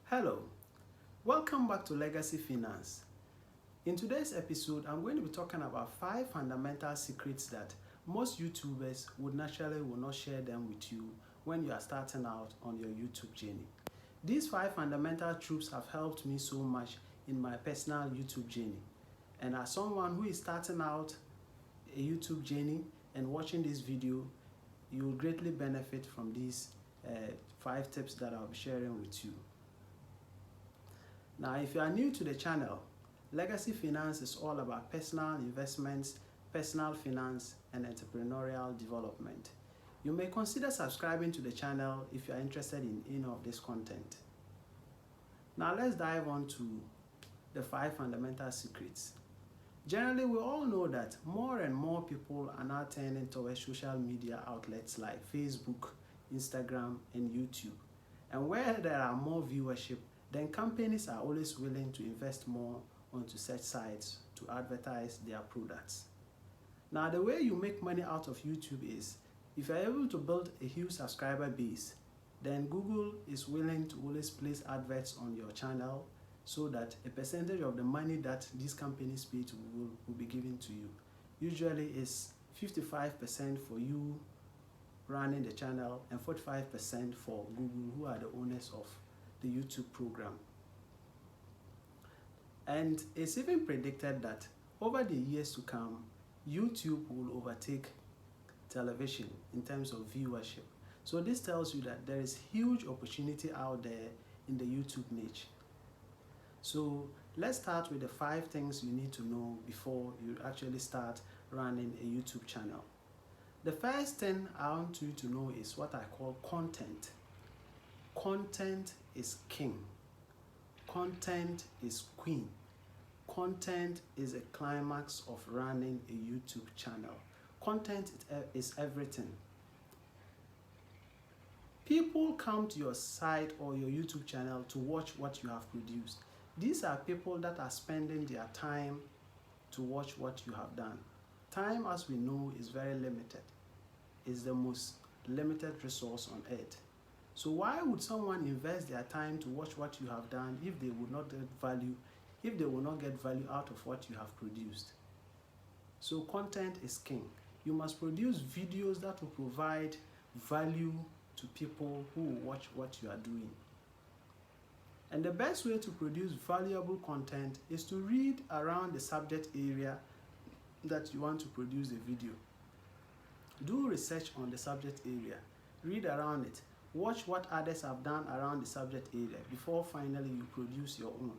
Hello, welcome back to Legacy Finance. In today's episode, I'm going to be talking about 5 fundamental secrets that most YouTubers would naturally will not share them with you when you are starting out on your YouTube journey. These 5 fundamental truths have helped me so much in my personal YouTube journey. And as someone who is starting out a YouTube journey and watching this video, you will greatly benefit from these 5 tips that I'll be sharing with you. Now, if you are new to the channel, Legacy Finance is all about personal investments, personal finance, and entrepreneurial development. You may consider subscribing to the channel if you are interested in any of this content. Now, let's dive on to the 5 fundamental secrets. Generally, we all know that more and more people are now turning towards social media outlets like Facebook, Instagram, and YouTube. And where there are more viewership, then companies are always willing to invest more onto such sites to advertise their products. Now, the way you make money out of YouTube is, if you're able to build a huge subscriber base, then Google is willing to always place adverts on your channel so that a percentage of the money that these companies pay to Google will be given to you. Usually it's 55% for you running the channel and 45% for Google, who are the owners of the YouTube program. And it's even predicted that over the years to come, YouTube will overtake television in terms of viewership. So this tells you that there is huge opportunity out there in the YouTube niche. So let's start with the 5 things you need to know before you actually start running a YouTube channel. The first thing I want you to know is what I call content. Content is king. Content is queen. Content is a climax of running a YouTube channel. Content is everything. People come to your site or your YouTube channel to watch what you have produced. These are people that are spending their time to watch what you have done. Time, as we know, is very limited. It's the most limited resource on earth. So why would someone invest their time to watch what you have done if they would not get value, if they will not get value out of what you have produced? So content is king. You must produce videos that will provide value to people who will watch what you are doing. And the best way to produce valuable content is to read around the subject area that you want to produce a video. Do research on the subject area. Read around it. Watch what others have done around the subject area before finally you produce your own.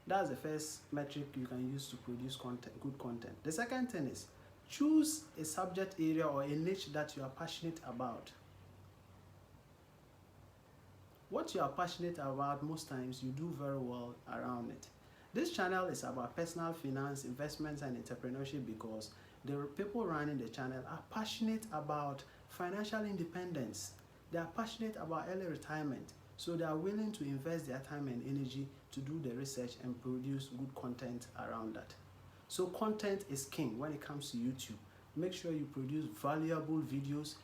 That's the first metric you can use to produce content, good content. The second thing is, choose a subject area or a niche that you are passionate about. What you are passionate about, most times you do very well around it. This channel is about personal finance, investments, and entrepreneurship because the people running the channel are passionate about financial independence. They are passionate about early retirement. So they are willing to invest their time and energy to do the research and produce good content around that. So content is king when it comes to YouTube. Make sure you produce valuable videos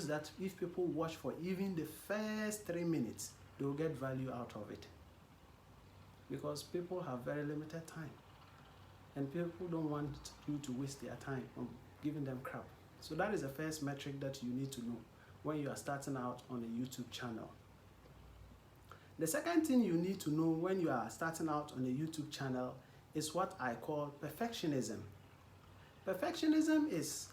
that if people watch for even the first 3 minutes, they will get value out of it. Because people have very limited time. And people don't want you to waste their time on giving them crap. So that is the first metric that you need to know when you are starting out on a YouTube channel. The second thing you need to know when you are starting out on a YouTube channel is what I call perfectionism. Perfectionism is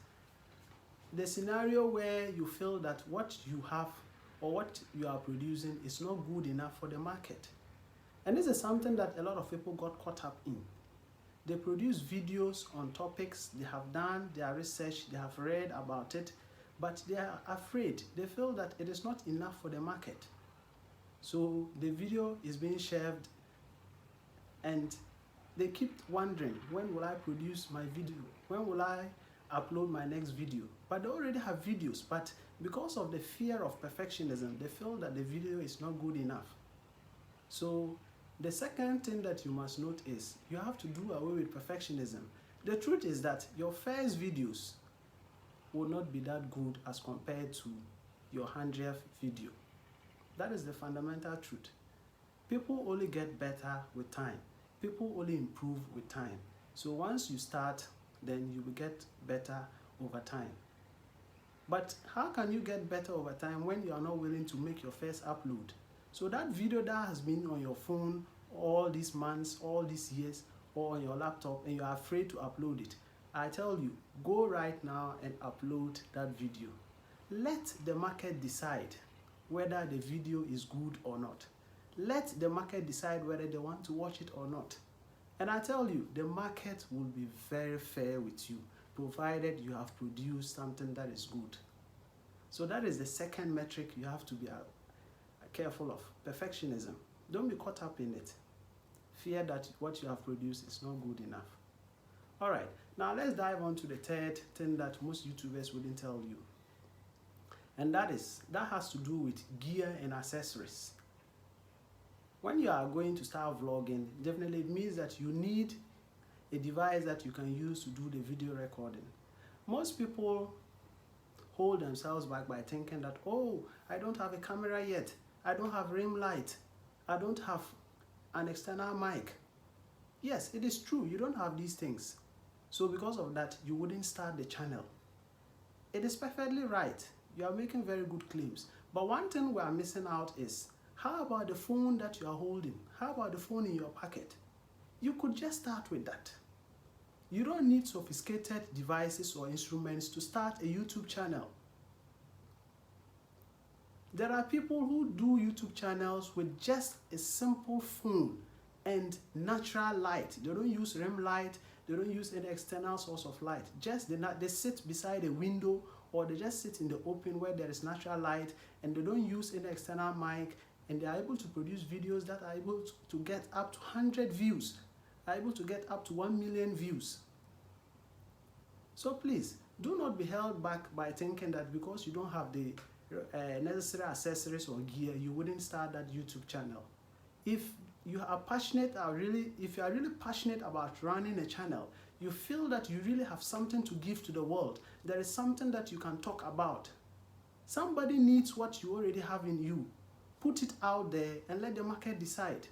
the scenario where you feel that what you have or what you are producing is not good enough for the market. And this is something that a lot of people got caught up in. They produce videos on topics, they have done their research, they have read about it, but they are afraid. They feel that it is not enough for the market. So the video is being shelved and they keep wondering, when will I produce my video? When will I upload my next video? But they already have videos, but because of the fear of perfectionism, they feel that the video is not good enough. So the second thing that you must note is you have to do away with perfectionism. The truth is that your first videos will not be that good as compared to your 100th video. That is the fundamental truth. People only get better with time. People only improve with time. So once you start, then you will get better over time. But how can you get better over time when you are not willing to make your first upload? So that video that has been on your phone all these months, all these years, or on your laptop, and you are afraid to upload it, I tell you, go right now and upload that video. Let the market decide whether the video is good or not. Let the market decide whether they want to watch it or not. And I tell you, the market will be very fair with you, provided you have produced something that is good. So that is the second metric you have to be careful of. Perfectionism. Don't be caught up in it. Fear that what you have produced is not good enough. All right, now let's dive on to the third thing that most YouTubers wouldn't tell you. And that has to do with gear and accessories. When you are going to start vlogging, definitely it means that you need a device that you can use to do the video recording. Most people hold themselves back by thinking that, oh, I don't have a camera yet, I don't have rim light, I don't have an external mic. Yes, it is true, you don't have these things. So because of that, you wouldn't start the channel. It is perfectly right. You are making very good claims. But one thing we are missing out is, how about the phone that you are holding? How about the phone in your pocket? You could just start with that. You don't need sophisticated devices or instruments to start a YouTube channel. There are people who do YouTube channels with just a simple phone and natural light. They don't use rim light, they don't use any external source of light. Just they sit beside a window, or they just sit in the open where there is natural light, and they don't use any external mic, and they are able to produce videos that are able to get up to 100 views, are able to get up to 1 million views. So please, do not be held back by thinking that because you don't have the necessary accessories or gear, you wouldn't start that YouTube channel. If you are passionate, if you are really passionate about running a channel, you feel that you really have something to give to the world, there is something that you can talk about. Somebody needs what you already have in you. Put it out there and let the market decide.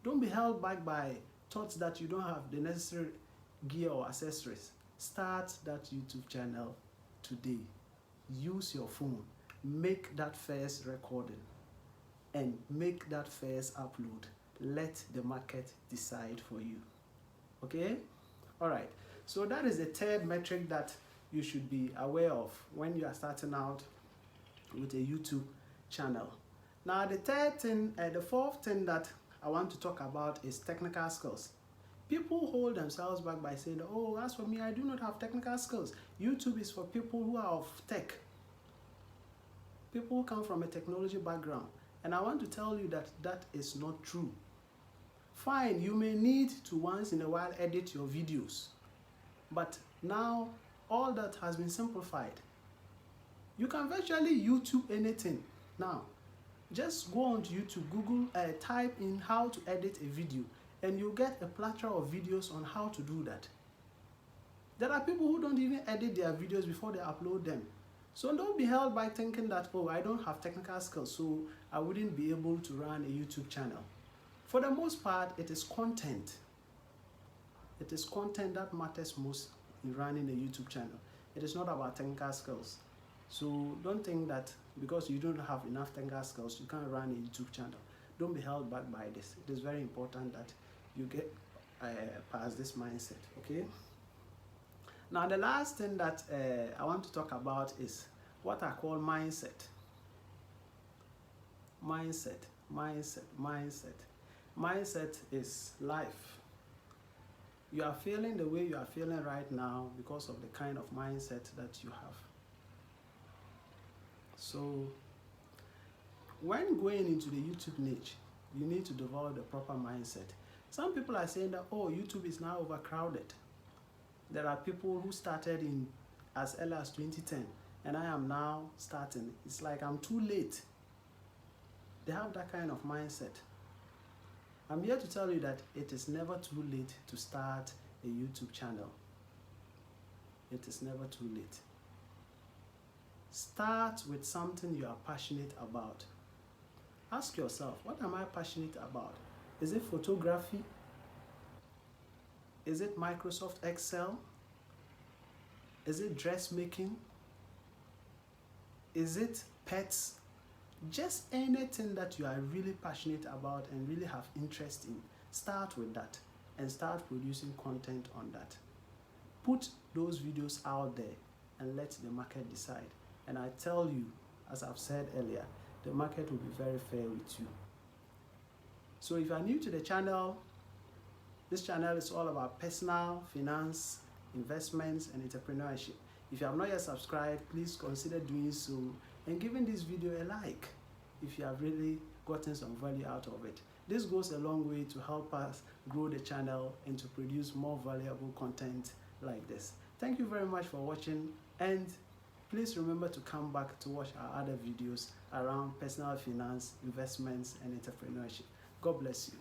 Don't be held back by thoughts that you don't have the necessary gear or accessories. Start that YouTube channel today. Use your phone. Make that first recording and make that first upload. Let the market decide for you. Okay? All right. So that is the third metric that you should be aware of when you are starting out with a YouTube channel. Now the fourth thing that I want to talk about is technical skills. People hold themselves back by saying, oh, as for me, I do not have technical skills. YouTube is for people who are of tech. People who come from a technology background. And I want to tell you that that is not true. Fine, you may need to once in a while edit your videos. But now, all that has been simplified. You can virtually YouTube anything now. Just go on to YouTube, Google, type in how to edit a video, and you'll get a plethora of videos on how to do that. There are people who don't even edit their videos before they upload them. So don't be held by thinking that, oh, I don't have technical skills, so I wouldn't be able to run a YouTube channel. For the most part, it is content. It is content that matters most in running a YouTube channel. It is not about technical skills. So don't think that because you don't have enough technical skills, you can't run a YouTube channel. Don't be held back by this. It is very important that you get past this mindset, okay? Now, the last thing that I want to talk about is what I call mindset. Mindset, mindset, mindset. Mindset is life. You are feeling the way you are feeling right now because of the kind of mindset that you have. So, when going into the YouTube niche, you need to develop the proper mindset. Some people are saying that, oh, YouTube is now overcrowded. There are people who started in as early as 2010, and I am now starting. It's like I'm too late. They have that kind of mindset. I'm here to tell you that it is never too late to start a YouTube channel. It is never too late. Start with something you are passionate about. Ask yourself, what am I passionate about? Is it photography? Is it Microsoft Excel? Is it dressmaking? Is it pets? Just anything that you are really passionate about and really have interest in, start with that and start producing content on that. Put those videos out there and let the market decide. And I tell you, as I've said earlier, the market will be very fair with you. So if you are new to the channel, this channel is all about personal finance, investments, and entrepreneurship. If you have not yet subscribed, please consider doing so and giving this video a like if you have really gotten some value out of it. This goes a long way to help us grow the channel and to produce more valuable content like this. Thank you very much for watching, and please remember to come back to watch our other videos around personal finance, investments, and entrepreneurship. God bless you.